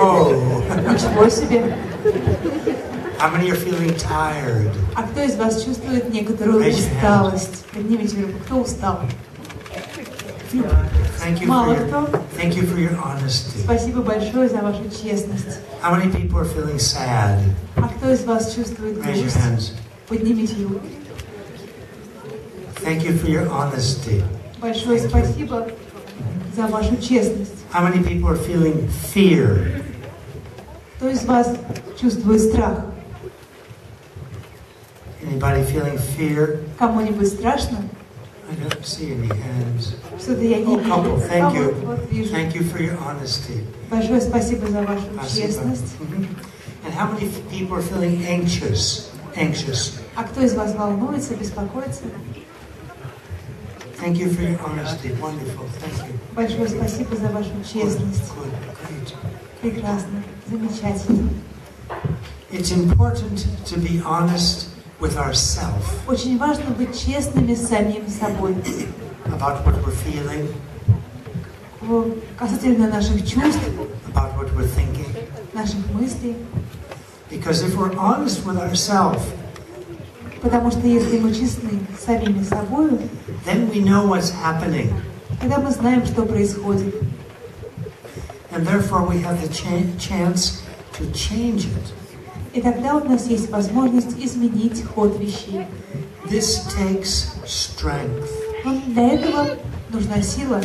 Whoa. Ничего себе. How many are feeling tired? А кто из вас чувствует некоторую усталость? Поднимите руку. Кто устал? Мало кто. Thank you for your honesty. Спасибо большое за вашу честность. How many people are feeling sad? А кто из вас чувствует грусть? Поднимите руку. Thank you for your honesty. Большое спасибо за вашу честность. How many people are feeling fear? Кто из вас чувствует страх? Anybody feeling fear? Кому-нибудь страшно? I don't see any hands. Что-то я не вижу. Couple, thank you. Вот вижу. Thank you for your honesty. Большое спасибо за вашу честность. And how many people are feeling anxious? А кто из вас волнуется, беспокоится? Thank you for your honesty. Wonderful. Thank you. Большое спасибо за вашу честность. Good. Прекрасно. Замечательно. It's important to be honest with ourselves. Очень важно быть честными с самим собой. About what we're feeling. Касательно наших чувств. About what we're thinking. Наших мыслей. Because if we're honest with ourselves, потому что если мы честны с самими собой, then we know what's happening. Тогда мы знаем, что происходит. And therefore we have the chance to change it. И тогда у нас есть возможность изменить ход вещей. This takes strength. Но для этого нужна сила.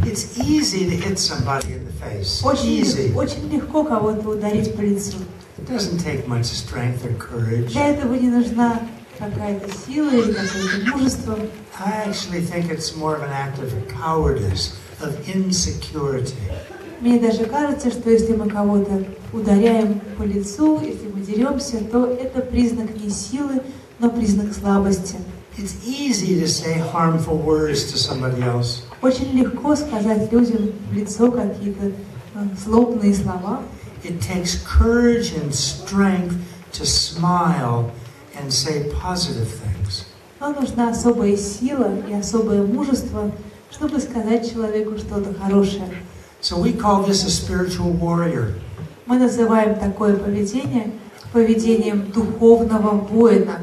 It's easy to hit somebody in the face. Очень легко кого-то ударить по лицу. It doesn't take much strength or courage. Для этого не нужна какая-то сила или какое-то мужество. I actually think it's more of an act of cowardice, of insecurity. Мне даже кажется, что если мы кого-то ударяем по лицу, если мы деремся, то это признак не силы, но признак слабости. It's easy to say harmful words to somebody else. Очень легко сказать людям в лицо какие-то злобные слова. It takes courage and strength to smile and say positive things. Но нужна особая сила и особое мужество, чтобы сказать человеку что-то хорошее. So we call this a spiritual warrior. Мы называем такое поведение поведением духовного воина.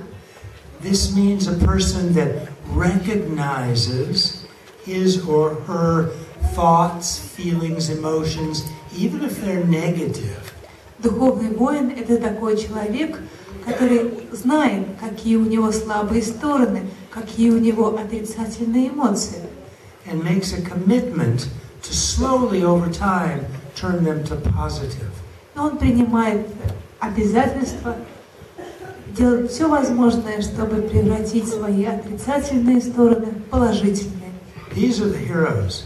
This means a person that recognizes his or her thoughts, feelings, emotions, even if they're negative. Духовный воин – это такой человек, который знает, какие у него слабые стороны, какие у него отрицательные эмоции. And makes a commitment to slowly over time turn them to positive. Но он принимает обязательство делать все возможное, чтобы превратить свои отрицательные стороны в положительные. These are the heroes.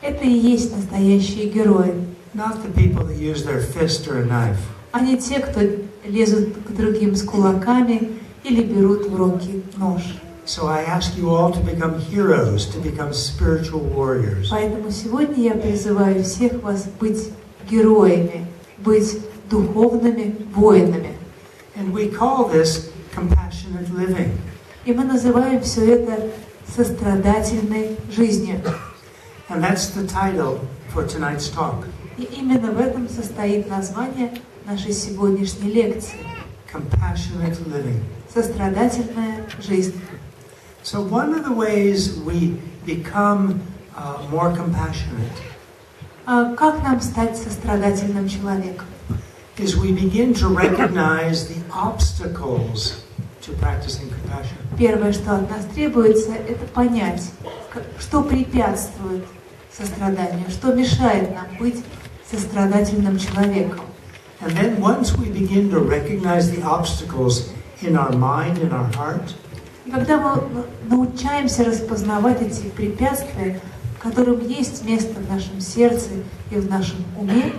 Это и есть настоящие герои. Not the people that use their fist or a knife. А не те, кто лезут к другим с кулаками или берут в руки нож. So I ask you all to become heroes, to become spiritual warriors. Поэтому сегодня я призываю всех вас быть героями, быть духовными воинами. And we call this compassionate living. И мы называем все это сострадательной жизнью. And that's the title for tonight's talk. И именно в этом состоит название нашей сегодняшней лекции. Compassionate living. Сострадательная жизнь. So one of the ways we become more compassionate как нам стать сострадательным человеком? is we begin to recognize the obstacles to practicing compassion. Первое, что от нас требуется, это понять, что препятствует состраданию, что мешает нам быть сострадательным человеком. And then once we begin to recognize the obstacles in our mind, in our heart, и когда мы научаемся распознавать эти препятствия, которым есть место в нашем сердце и в нашем уме,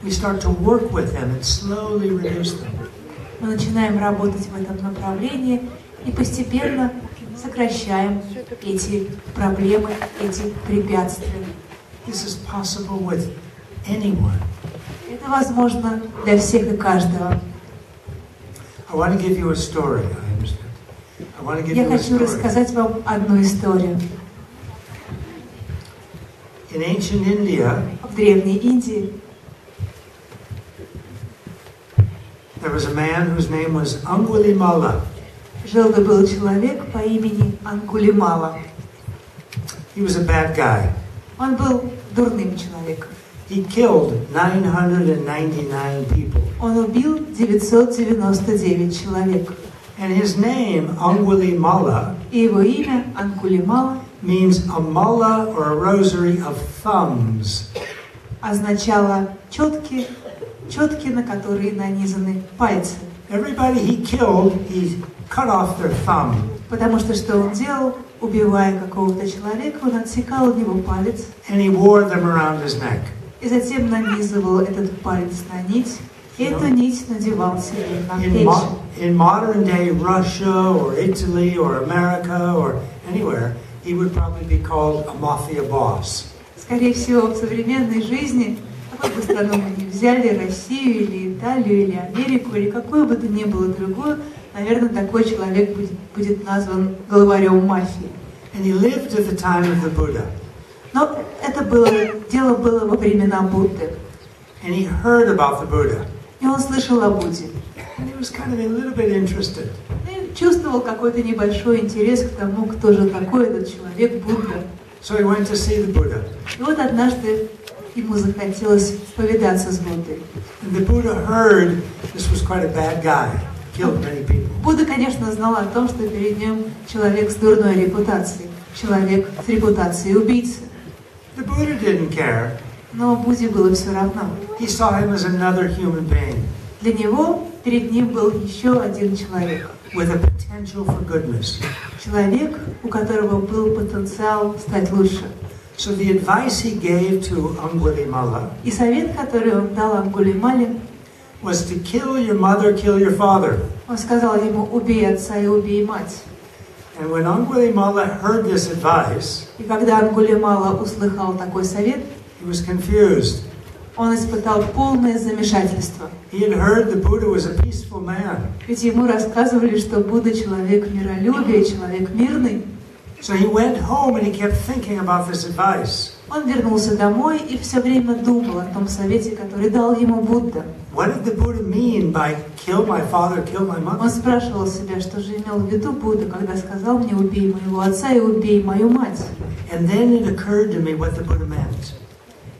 we start to work with them and slowly reduce them. Мы начинаем работать в этом направлении и постепенно сокращаем эти проблемы, эти препятствия. This is possible with anyone. Это возможно для всех и каждого. I want to give you a story. I understand. I want to give Я you a хочу story. рассказать вам одну историю. In ancient India, в Древней Индии There was a man whose name was Angulimala. Жил-да был человек по имени Ангулимала. He was a bad guy. Он был дурным человеком. He killed 999 people. Он убил 999 человек. And his name, Angulimala, И его имя Ангулимала means a mullah or a rosary of thumbs. означало четки, на которые нанизаны пальцы. Everybody he killed, he cut off their thumb. Потому что он делал, убивая какого-то человека, он отсекал у него палец. And he wore them around his neck. И затем нанизывал этот палец на нить, и эту нить надевал себе на плечи. In modern day Russia or Italy or America or anywhere, he would probably be called a mafia boss. Скорее всего, в современной жизни, какую бы страну мы ни взяли, Россию или Италию или Америку, или какое бы то ни было другое, наверное, такой человек будет назван главарем мафии. And he lived at the time of the Buddha. Но дело было во времена Будды. And he heard about the Buddha. И он слышал о Будде. And he was kind of a little bit interested. И чувствовал какой-то небольшой интерес к тому, кто же такой этот человек Будда. So he went to see the Buddha. И вот однажды ему захотелось повидаться с Буддой. And the Buddha heard this was quite a bad guy, killed many people. Будда, конечно, знал о том, что перед ним человек с дурной репутацией, человек с репутацией убийцы. The Buddha didn't care. Но Будде было все равно. He saw him as another human being. Для него перед ним был еще один человек. With a potential for goodness. Человек, у которого был потенциал стать лучше. So the advice he gave to Angulimala И совет, который он дал Ангулимале, was to kill your mother, kill your father. он сказал ему: убей отца и убей мать. And when Angulimala heard this advice, И когда Ангулимала услыхал такой совет, he was confused. он испытал полное замешательство. He had heard the Buddha was a peaceful man. Ведь ему рассказывали, что Будда человек миролюбия, человек мирный. So he went home and he kept thinking about this advice. Он вернулся домой и все время думал о том совете, который дал ему Будда. What did the Buddha mean by kill my father, kill my Он mother? спрашивал себя, что же имел в виду Будда, когда сказал мне: убей моего отца и убей мою мать. And then it occurred to me what the Buddha meant.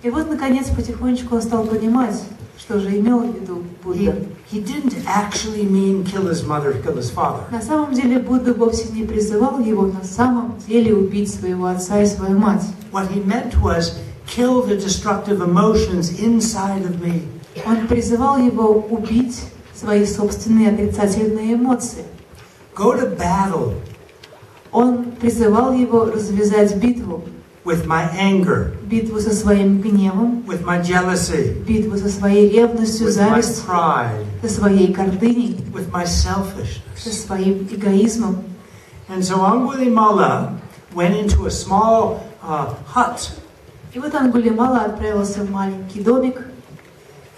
И вот, наконец, потихонечку он стал понимать, что же имел в виду Будда. He didn't actually mean kill his mother, kill his father. На самом деле Будда вовсе не призывал его на самом деле убить своего отца и свою мать. What he meant was kill the destructive emotions inside of me. Он призывал его убить свои собственные отрицательные эмоции. Go to battle Он призывал его развязать битву. with my anger, Битву со своим гневом, with my jealousy, битву со своей ревностью, with my завистью, pride, со своей гордыней, with my со selfishness. своим эгоизмом. And so Angulimala went into a small hut И вот Ангулимала отправился в маленький домик,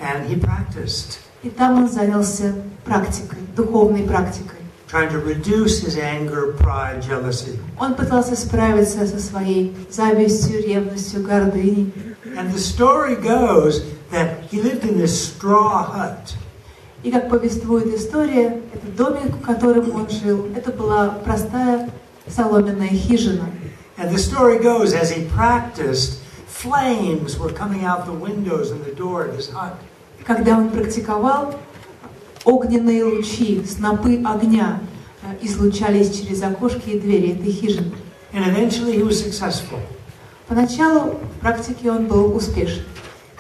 and he practiced, и там он занялся практикой, духовной практикой. trying to reduce his anger, pride, jealousy. Он пытался справиться со своей завистью, ревностью, гордыней. And the story goes that he lived in this straw hut. И как повествует история, этот домик, в котором он жил, это была простая соломенная хижина. And the story goes, as he practiced, flames were coming out the windows and the door of his hut. Когда он практиковал, огненные лучи, снопы огня излучались через окошки и двери этой хижины. And eventually he was successful. Поначалу в практике он был успешен.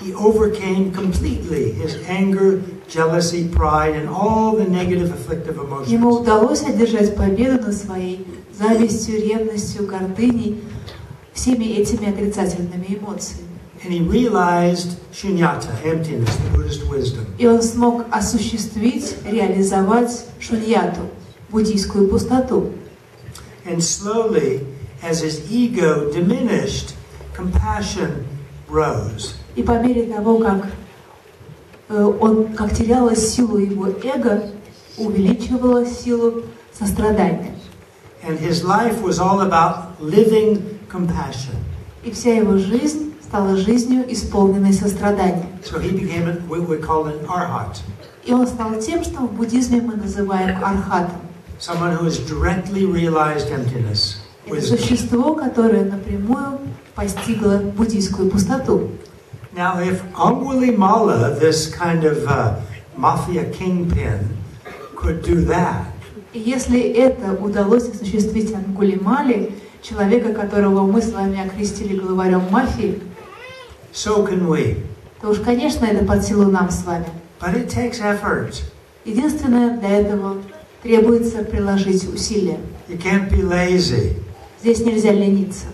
He overcame completely his anger, jealousy, pride, and all the negative afflictive Ему emotions. удалось одержать победу над своей завистью, ревностью, гордыней, всеми этими отрицательными эмоциями. And he realized shunyata, emptiness, the Buddhist wisdom. И он смог осуществить, реализовать шуньяту, буддийскую пустоту. And slowly, as his ego diminished, compassion rose. И по мере того, как терялась силу его эго, увеличивалась силу сострадания. And his life was all about living compassion. И вся его жизнь стала жизнью, исполненной сострадания. So he became what we call an arhat. И он стал тем, что в буддизме мы называем архатом. Someone who has directly realized emptiness. Это существо, которое напрямую постигло буддийскую пустоту. Now, if Angulimala, this kind of mafia kingpin, could do that, И если это удалось осуществить Ангулимале, человека, которого мы с вами окрестили главарем мафии, so can we. то уж, конечно, это под силу нам с вами. But it takes effort. Единственное, для этого требуется приложить усилия. You can't be lazy. Здесь нельзя лениться.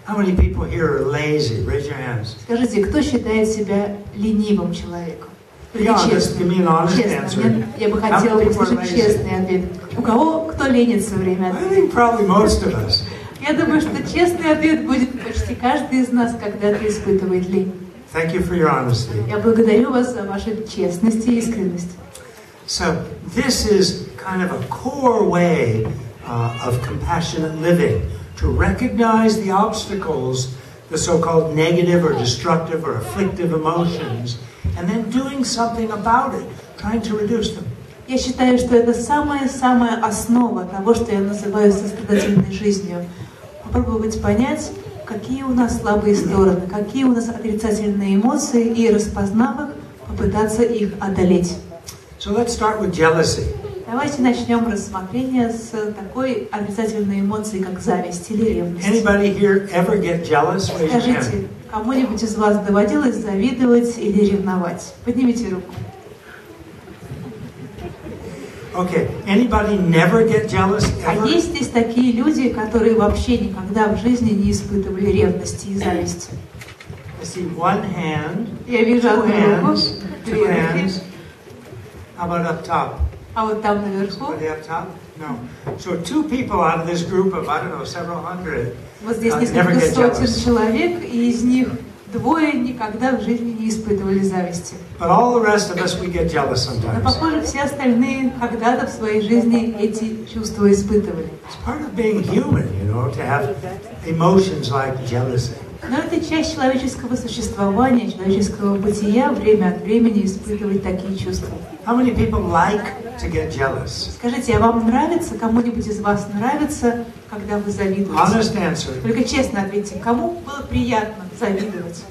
How many people here are lazy? Raise your hands. Скажите, кто считает себя ленивым человеком? Или честным? Честно. Я бы хотела услышать честный ответ. У кого, кто ленится время от времени? Я думаю, что честный ответ будет почти каждый из нас, когда-то испытывает лень. Я благодарю вас за вашу честность и искренность. So this is kind of a core way of compassionate living, to recognize the obstacles, the so-called negative or destructive or afflictive emotions, and then doing something about it, trying to reduce them. Я считаю, что это самая основа того, что я называю сострадательной жизнью. Попробовать понять, какие у нас слабые стороны, какие у нас отрицательные эмоции, и, распознав их, попытаться их одолеть. So let's start with jealousy. Давайте начнем рассмотрение с такой отрицательной эмоции, как зависть или ревность. Anybody here ever get jealous? Скажите, кому-нибудь из вас доводилось завидовать или ревновать? Поднимите руку. Okay. Anybody never get jealous ever? А есть здесь такие люди, которые вообще никогда в жизни не испытывали ревности и зависти? I see one hand. Я вижу одну руку, two hands. How about up top? А вот там наверху? Up top? No. So two people out of this group of, I don't know, several hundred. Вот здесь несколько сотен человек, и из них двое никогда в жизни не испытывали зависти. But all the rest of us, we get jealous sometimes. Но, похоже, все остальные когда-то в своей жизни эти чувства испытывали. It's part of being human, you know, to have emotions like jealousy. Но это часть человеческого существования, человеческого бытия, время от времени испытывать такие чувства. How many people like to get jealous? Скажите, а вам нравится, кому-нибудь из вас нравится, когда вы завидуете? Honest answer. Только честно ответьте, кому было приятно завидовать?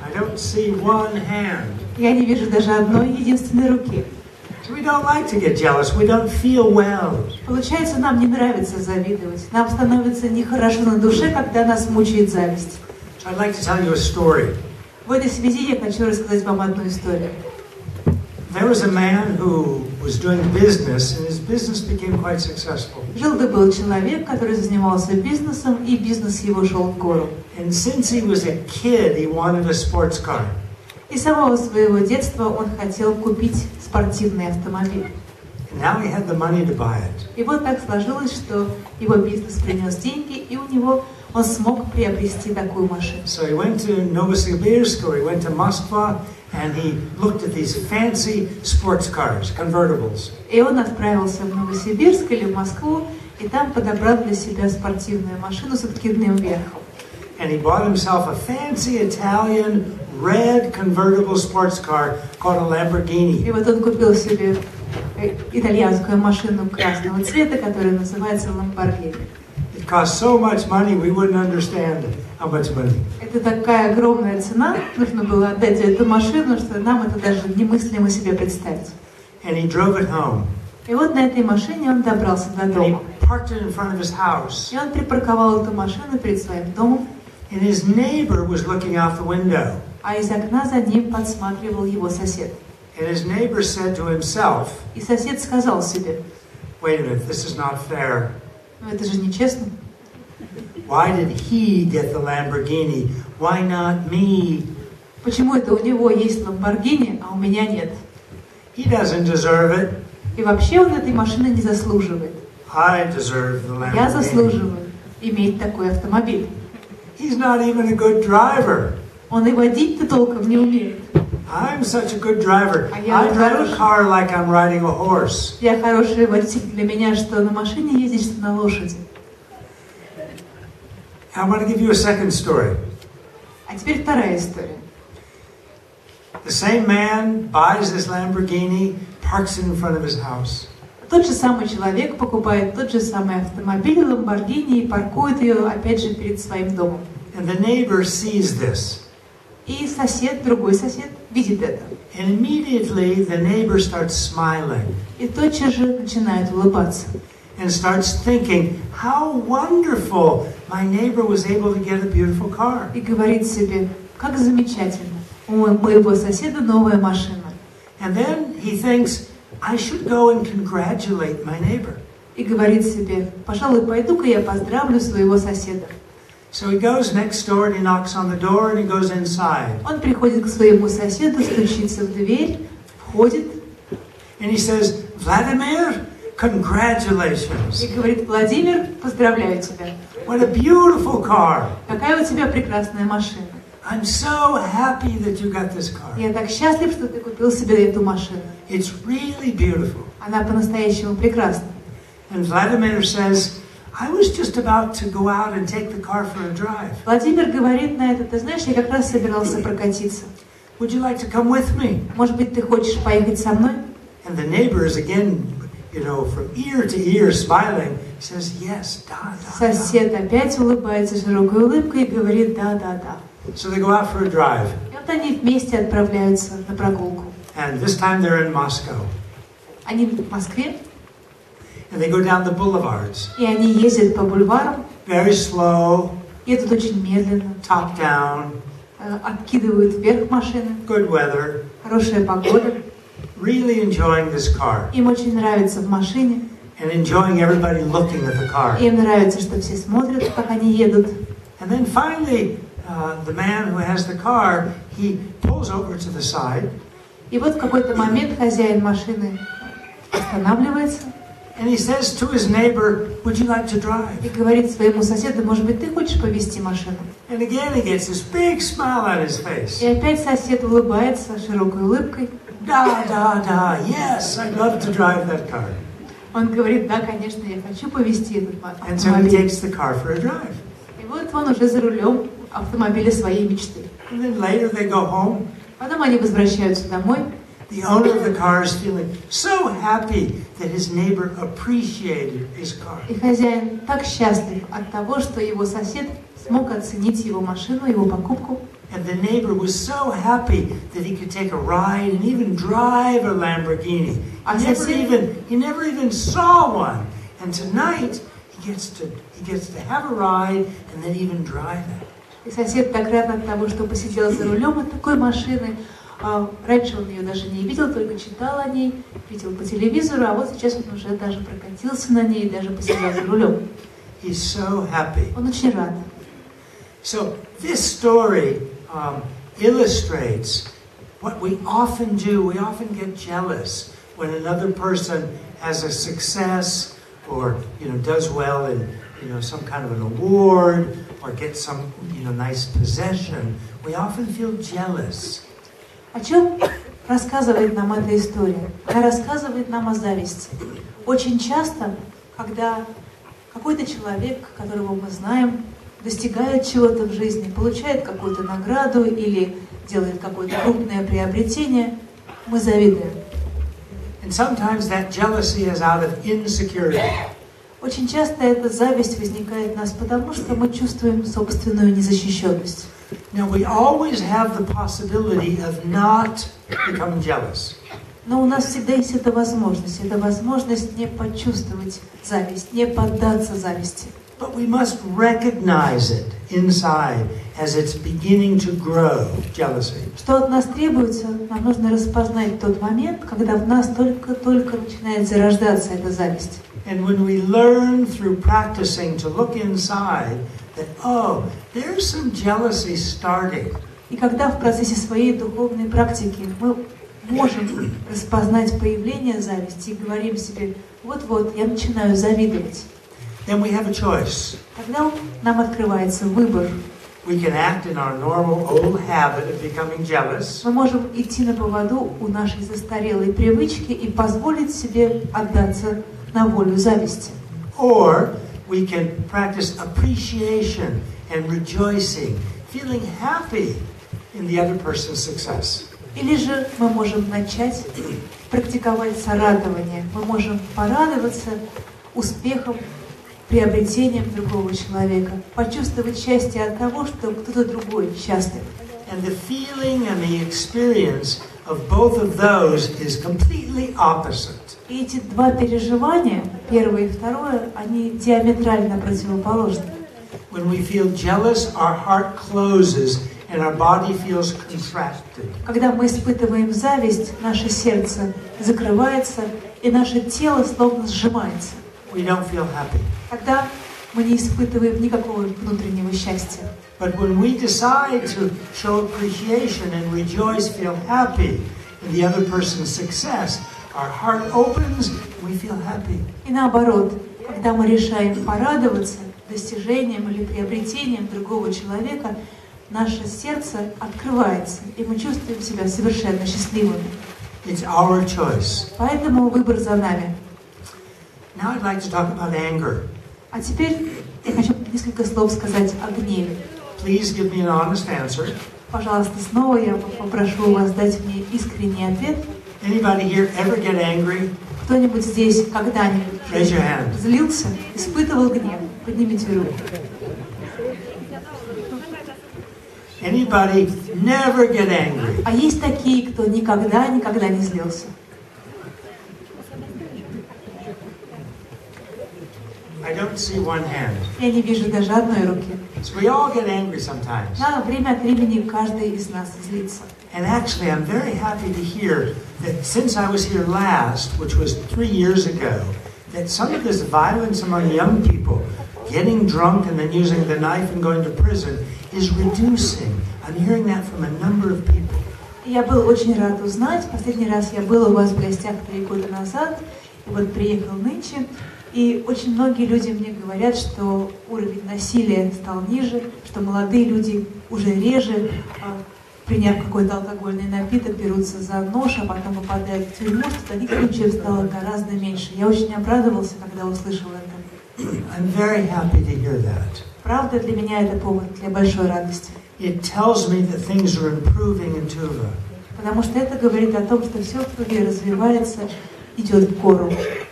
I don't see one hand. Я не вижу даже одной единственной руки. We don't like to get jealous. We don't feel well. Получается, нам не нравится завидовать. Нам становится нехорошо на душе, когда нас мучает зависть. So I'd like to tell you a story. В этой связи я хочу рассказать вам одну историю. There was a man who was doing business, and his business became quite successful. Жил-да-был человек, который занимался бизнесом, и бизнес его шел в гору. And since he was a kid, he wanted a sports car. И с самого своего детства он хотел купить спортивный автомобиль. And now he had the money to buy it. И вот так сложилось, что его бизнес принес деньги, и у него он смог приобрести такую машину. So he went to Novosibirsk, or he went to Moskva, and he looked at these fancy sports cars, convertibles. И он отправился в Новосибирск или в Москву, и там подобрал для себя спортивную машину с откидным верхом. And he bought himself a fancy Italian red convertible sports car called a Lamborghini. И вот он купил себе итальянскую машину красного цвета, которая называется Lamborghini. It cost so much money we wouldn't understand how much money. Это такая огромная цена, нужно было отдать за эту машину, что нам это даже немыслимо себе представить. And he drove it home. И вот на этой машине он добрался до дома. Parked it in front of his house. И он припарковал эту машину перед своим домом. And his neighbor was looking out the window. А из окна за ним подсматривал его сосед. And his neighbor said to himself, И сосед сказал себе: "Wait a minute, this is not fair. Ну это же нечестно. Why did he get the Lamborghini? Why not me? Почему это у него есть Lamborghini, а у меня нет? He doesn't deserve it. И вообще он этой машины не заслуживает. I deserve the Lamborghini. Я заслуживаю иметь такой автомобиль. He's not even a good driver. Он и водить-то толком не умеет. I'm such a good driver. I drive a car like I'm riding a horse. Я хороший водитель, для меня что на машине ездить, что на лошади. I want to give you a second story. А теперь вторая история. The same man buys this Lamborghini, parks it in front of his house. Тот же самый человек покупает тот же самый автомобиль Lamborghini и паркует ее опять же перед своим домом. And the neighbor sees this. И сосед, другой сосед, видит это. And immediately the neighbor starts smiling. И тотчас же начинает улыбаться. And starts thinking, how wonderful my neighbor was able to get a beautiful car. И говорит себе, как замечательно, у моего соседа новая машина. And then he thinks, I should go and congratulate my neighbor. И говорит себе, пожалуй, пойду-ка я поздравлю своего соседа. So he goes next door and he knocks on the door and he goes inside. Он приходит к своему соседу, стучится в дверь, входит. And he says, Vladimir, congratulations. И говорит, Владимир, поздравляю тебя. What a beautiful car. Какая у тебя прекрасная машина. I'm so happy that you got this car. Я так счастлив, что ты купил себе эту машину. It's really beautiful. Она по-настоящему прекрасна. And Vladimir says, I was just about to go out and take the car for a drive. Владимир говорит на это, ты знаешь, я как раз собирался прокатиться. Would you like to come with me? Может быть, ты хочешь поехать со мной? And the neighbor is again, from ear to ear smiling, says, yes, da, da, Сосед опять улыбается широкой улыбкой и говорит, да, да, да. So they go out for a drive. И вот они вместе отправляются на прогулку. And this time they're in Moscow. Они в Москве, And they go down the boulevards. и они ездят по бульварам, Very slow, едут очень медленно, top down, откидывают вверх машины, good weather, хорошая погода. really enjoying this car. Им очень нравится в машине, And enjoying everybody looking at the car. им нравится, что все смотрят, как они едут. And then finally, the man who has the car, he pulls over to the side. И вот в какой-то момент хозяин машины останавливается And he says to his neighbor, would you like to drive? и говорит своему соседу, может быть, ты хочешь повезти машину? And again he gets this big smile on his face. И опять сосед улыбается широкой улыбкой. Da, da, da, yes, I'd love to drive that car. Он говорит, да, конечно, я хочу повезти этот And so he автомобиль. takes the car for a drive. И вот он уже за рулем автомобиля своей мечты. And then later they go home. Потом они возвращаются домой. The owner of the car is feeling so happy that his neighbor appreciated his car. И хозяин так счастлив от того, что его сосед смог оценить его машину, его покупку. And the neighbor was so happy that he could take a ride and even drive a Lamborghini. He never even saw one. And tonight he gets to have a ride and then even drive it. И сосед так рад от того, что посидел за рулем от такой машины. Раньше он ее даже не видел, только читал о ней, видел по телевизору, а вот сейчас он уже даже прокатился на ней и даже посидел за рулем. He's so happy. Он очень рад. So this story illustrates what we often do. We often get jealous when another person has a success or does well in some kind of an award or gets some nice possession. We often feel jealous. О чем рассказывает нам эта история? Она рассказывает нам о зависти. Очень часто, когда какой-то человек, которого мы знаем, достигает чего-то в жизни, получает какую-то награду или делает какое-то крупное приобретение, мы завидуем. And sometimes that jealousy is out of insecurity. Очень часто эта зависть возникает в нас, потому что мы чувствуем собственную незащищенность. Now we always have the possibility of not becoming jealous. Но у нас всегда есть эта возможность не почувствовать зависть, не поддаться зависти. But we must recognize it inside as it's beginning to grow, jealousy. Что от нас требуется? Нам нужно распознать тот момент, когда в нас только начинает зарождаться эта зависть. And when we learn through practicing to look inside, that, there's some jealousy starting. И когда в процессе своей духовной практики мы можем распознать появление зависти и говорим себе, вот-вот, я начинаю завидовать, Then we have a choice. тогда нам открывается выбор. We can act in our normal old habit of becoming jealous. Мы можем идти на поводу у нашей застарелой привычки и позволить себе отдаться на волю зависти. Or we can practice appreciation and rejoicing, feeling happy in the other person's success. Или же мы можем начать практиковать сорадование. Мы можем порадоваться успехом, приобретением другого человека, почувствовать счастье от того, что кто-то другой счастлив. And the feeling and the experience of both of those is completely opposite. И эти два переживания, первое и второе, они диаметрально противоположны. When we feel jealous, our heart closes and our body feels contracted. Когда мы испытываем зависть, наше сердце закрывается, и наше тело словно сжимается. We don't feel happy. Тогда мы не испытываем никакого внутреннего счастья. But when we decide to show appreciation and rejoice, feel happy in the other person's success, our heart opens and we feel happy. И наоборот, когда мы решаем порадоваться достижением или приобретением другого человека, наше сердце открывается, и мы чувствуем себя совершенно счастливыми. It's our choice. Поэтому выбор за нами. Now I'd like to talk about anger. А теперь я хочу несколько слов сказать о гневе. Please give me an honest answer. Пожалуйста, снова я попрошу вас дать мне искренний ответ. Anybody here ever get angry? Кто-нибудь здесь когда-нибудь Raise your hand. злился, испытывал гнев? Поднимите руку. Anybody never get angry? А есть такие, кто никогда не злился? I don't see one hand. Я не вижу даже одной руки. So we all get angry sometimes. Да, время от времени каждый из нас злится. And actually, I'm very happy to hear that since I was here last, which was 3 years ago, that some of this violence among young people, getting drunk and then using the knife and going to prison, is reducing. I'm hearing that from a number of people. Я был очень рад узнать. Последний раз я был у вас в гостях 3 года назад, и вот приехал нынче. И очень многие люди мне говорят, что уровень насилия стал ниже, что молодые люди уже реже, приняв какой-то алкогольный напиток, берутся за нож, а потом попадают в тюрьму, что таких случаев стало гораздо меньше. Я очень обрадовался, когда услышал это. I'm very happy to hear that. Правда, для меня это повод для большой радости. It tells me that things are improving in Tuva. Потому что это говорит о том, что все в Туве развивается, идет в гору.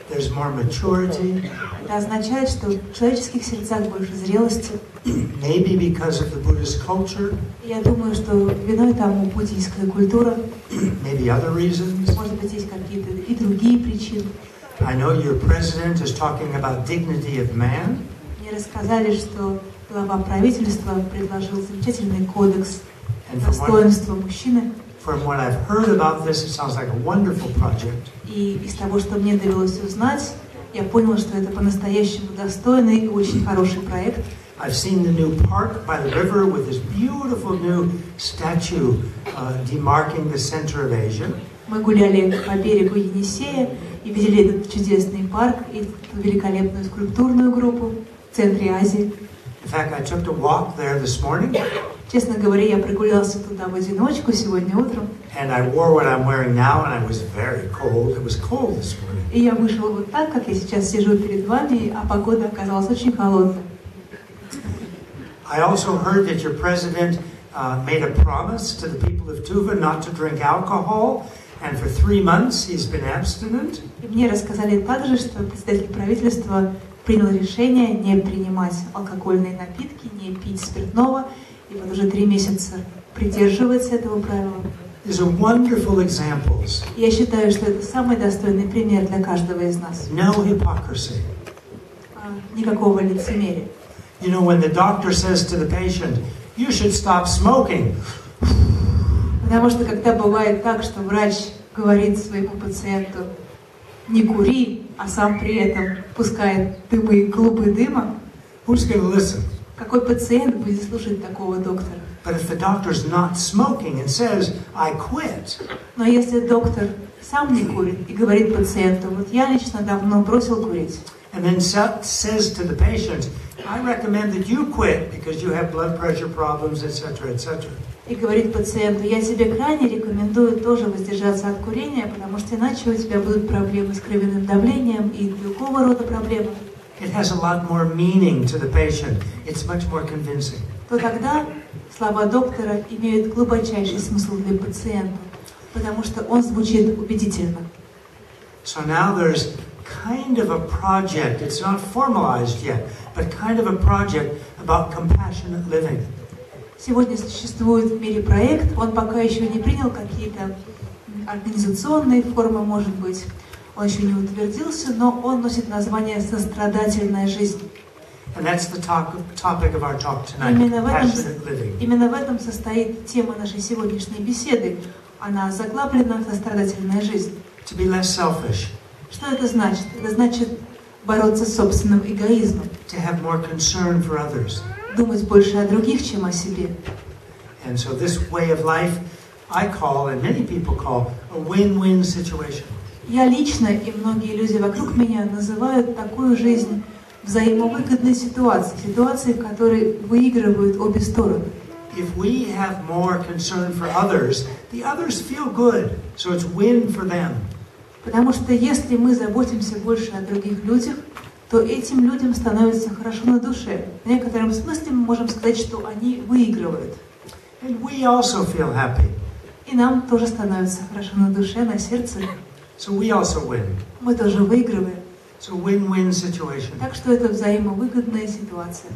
There's more maturity. Это означает, что в человеческих сердцах больше зрелости. Maybe because of the Buddhist culture. Я думаю, что виной тому буддийская культура. Maybe other reasons. Может быть, есть какие-то и другие причины. I know your president is talking about dignity of man. Мне рассказали, что глава правительства предложил замечательный кодекс достоинства мужчины. From what I've heard about this, it sounds like a wonderful project. И из того, что мне довелось узнать, я понял, что это по-настоящему достойный и очень хороший проект. I've seen the new park by the river with this beautiful new statue demarking the center of Asia. Мы гуляли по берегу Енисея и видели этот чудесный парк и эту великолепную скульптурную группу в центре Азии. In fact, I took a walk there this morning. Честно говоря, я прогулялся туда в одиночку сегодня утром. And I wore what I'm wearing now, and I was very cold. It was cold this morning. И я вышел вот так, как я сейчас сижу перед вами, а погода оказалась очень холодной. I also heard that your president made a promise to the people of Tuva not to drink alcohol, and for 3 months he's been abstinent. И мне рассказали также, что председатель правительства принял решение не принимать алкогольные напитки, не пить спиртного, и вот уже 3 месяца придерживается этого правила. These are wonderful examples. Я считаю, что это самый достойный пример для каждого из нас. No hypocrisy. Никакого лицемерия. You know, when the doctor says to the patient, "You should stop smoking." Потому что когда бывает так, что врач говорит своему пациенту «не кури», а сам при этом пускает дымы, клубы дыма, Who's going to listen? какой пациент будет слушать такого доктора? But if the doctor's not smoking and says, "I quit," Но если доктор сам не курит и говорит пациенту, вот я лично давно бросил курить, and then says to the patient, "I recommend that you quit because you have blood pressure problems, etc., etc." и говорит пациенту, я тебе крайне рекомендую тоже воздержаться от курения, потому что иначе у тебя будут проблемы с кровяным давлением и другого рода проблемы. it has a lot more meaning to the patient. It's much more convincing. То тогда слова доктора имеют глубочайший смысл для пациента, потому что он звучит убедительно. So now there's kind of a project, it's not formalized yet, but kind of a project about compassionate living. Сегодня существует в мире проект, он пока еще не принял какие-то организационные формы, может быть, он еще не утвердился, но он носит название «Сострадательная жизнь». And that's the topic of our talk tonight, compassionate living. Именно в этом состоит тема нашей сегодняшней беседы. Она заглавлена «Сострадательная жизнь». To be less selfish. Что это значит? Это значит бороться с собственным эгоизмом. To have more concern for others. Думать больше о других, чем о себе. And so this way of life, I call, and many people call, a win-win situation. Я лично и многие люди вокруг меня называют такую жизнь взаимовыгодной ситуацией, ситуацией, в которой выигрывают обе стороны. If we have more concern for others, the others feel good, so it's win for them. Потому что если мы заботимся больше о других людях, то этим людям становится хорошо на душе. В некотором смысле мы можем сказать, что они выигрывают. And we also feel happy. И нам тоже становится хорошо на душе, на сердце. So we also win. Мы тоже выигрываем. So win-win situation. Так что это взаимовыгодная ситуация.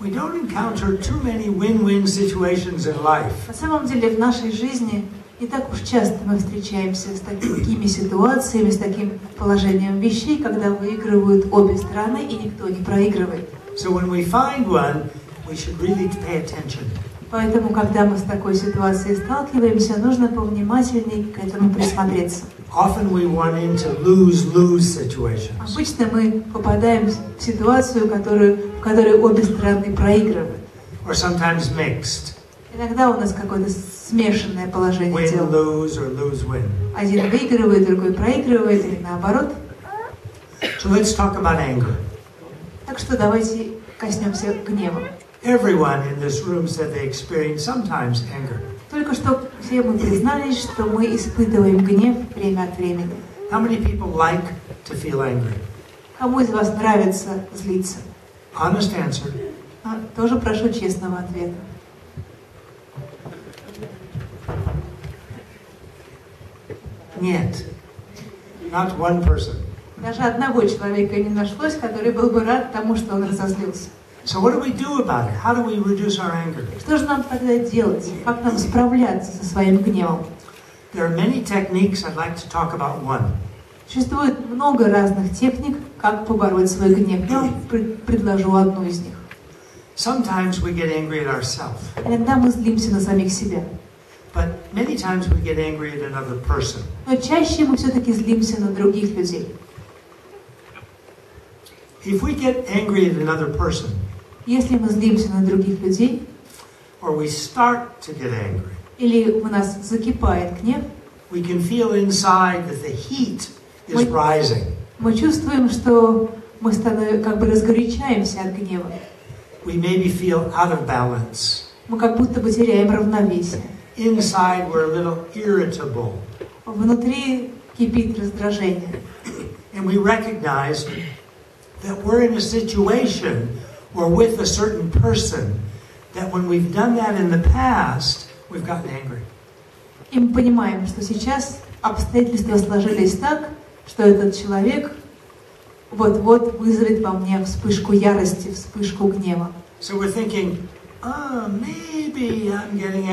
We don't encounter too many win-win situations in life. На самом деле в нашей жизни не так уж часто мы встречаемся с такими ситуациями, с таким положением вещей, когда выигрывают обе стороны и никто не проигрывает. So when we find one, we should really pay attention. Поэтому, когда мы с такой ситуацией сталкиваемся, нужно повнимательней к этому присмотреться. Often we run into lose-lose situations. Обычно мы попадаем в ситуацию, в которой обе стороны проигрывают. Or sometimes mixed. Иногда у нас какое-то смешанное положение дел. Win-lose or lose-win. Один выигрывает, другой проигрывает, или наоборот. So let's talk about anger. Так что давайте коснемся гнева. Everyone in this room said they experience sometimes anger. Только что все мы признались, что мы испытываем гнев время от времени. How many people like to feel angry? Кому из вас нравится злиться? Honest answer. Тоже прошу честного ответа. Нет. Not one person. Даже одного человека не нашлось, который был бы рад тому, что он разозлился. So what do we do about it? How do we reduce our anger? Что же нам тогда делать? Как нам справляться со своим гневом? There are many techniques. I'd like to talk about one. Существует много разных техник, как побороть свой гнев. Я вам предложу одну из них. Sometimes we get angry at ourselves. Иногда мы злимся на самих себя. But many times we get angry at another person. Но чаще мы все-таки злимся на других людей. If we get angry at another person, Если мы злимся на других людей, or we start to get angry, или у нас закипает гнев, we can feel inside that the heat is rising. мы чувствуем, что мы как бы разгорячаемся от гнева. We maybe feel out of balance. Мы как будто бы теряем равновесие. Inside we're a little irritable. Внутри кипит раздражение. And we recognize that we're in a situation or with a certain person that when we've done that in the past, we've gotten angry. И мы понимаем, что сейчас обстоятельства сложились так, что этот человек вот-вот вызовет во мне вспышку ярости, вспышку гнева. So we're thinking, maybe I'm getting